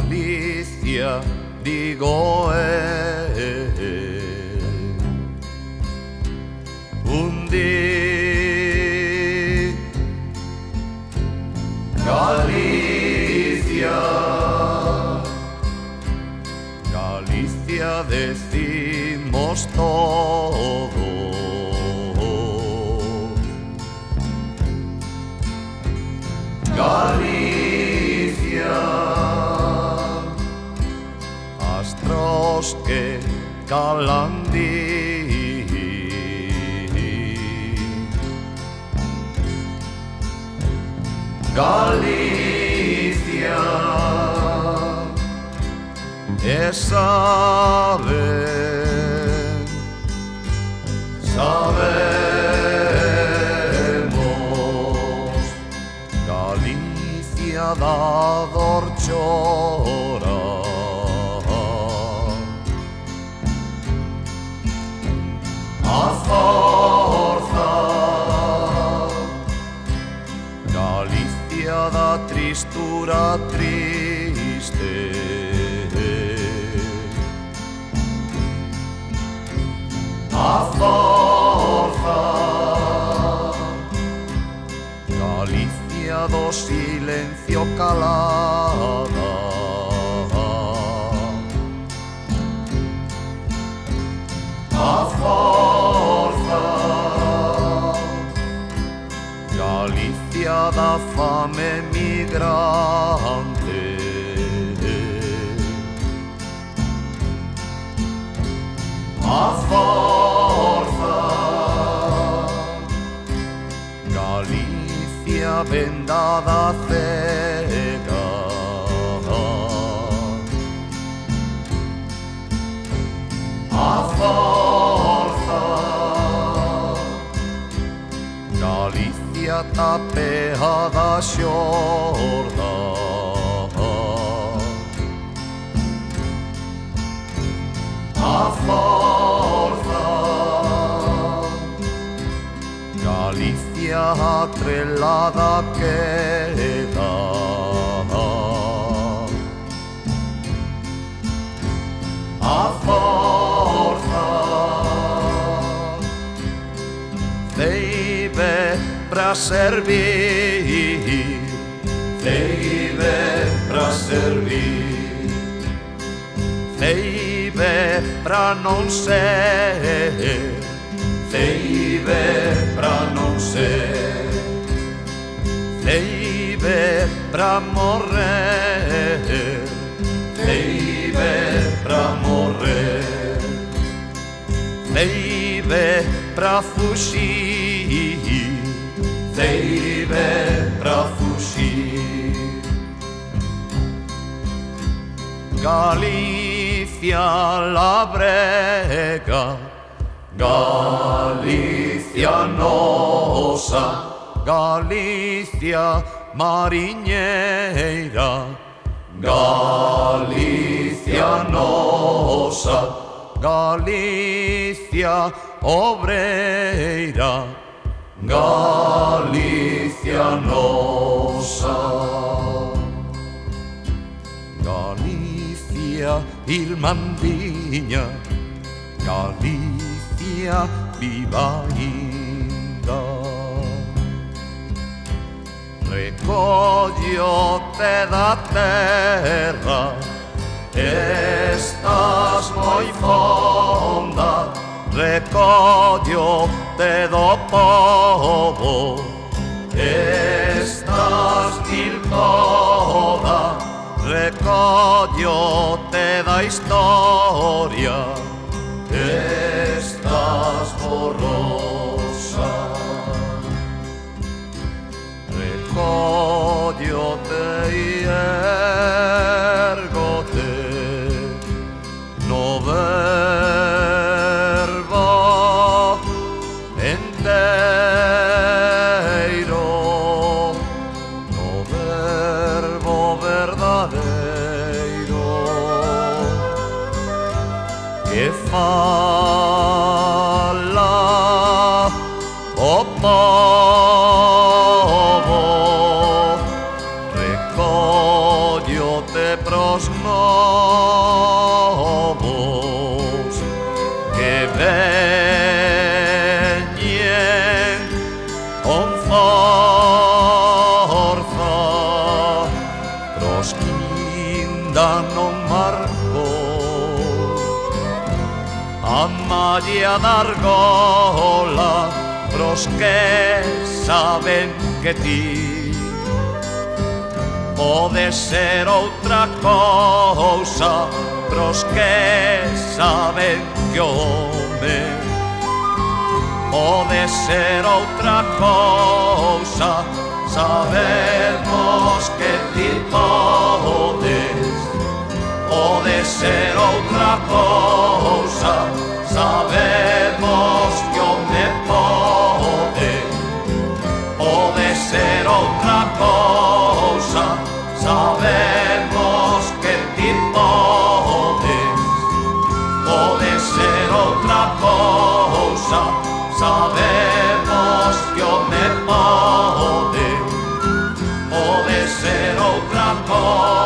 Galicia, digo un día Galicia, Galicia decimos todo. Galicia, astros que calandi. Galicia, sabemos, Galicia da dor chora. A forza, Galicia da tristura triste. A forza, Galicia do silencio calada. A forza, Galicia da fame migrante. A forza, Galicia vendada cega. A forza, Galicia tapeada xorda. A forza, Galicia atrelada queda. A forza, ceibe pra servir, ceibe pra servir, ceibe pra non ser, ceibe pra non ser, ceibe pra morrer, ceibe pra morrer, ceibe pra fuxir, ceibe pra fuxir. Galicia labrega, Galicia nosa, Galicia mariñeira, Galicia nosa, Galicia obreira, Galicia nosa. Galicia irmandiña, Galicia viva ainda. Recóllote da terra, estás moi fonda. Recóllote do povo, estás mil toda. Recóllote da historia, estás borrosa. Recóllote e érgote no verbo enteiro, no verbo verdadeiro que fala o povo. Recóllote pros con forza prosquindano Marco a maglia d'argola pros que saben que ti pode ser outra cousa pros que saben que o home pode ser outra cousa. Sabemos que ti podes, pode ser outra cousa. Sabemos que o me pode, pode ser outra cousa. Sabemos que ti podes, pode ser outra cousa. Sabemos que o me pode, pode ser outra cousa.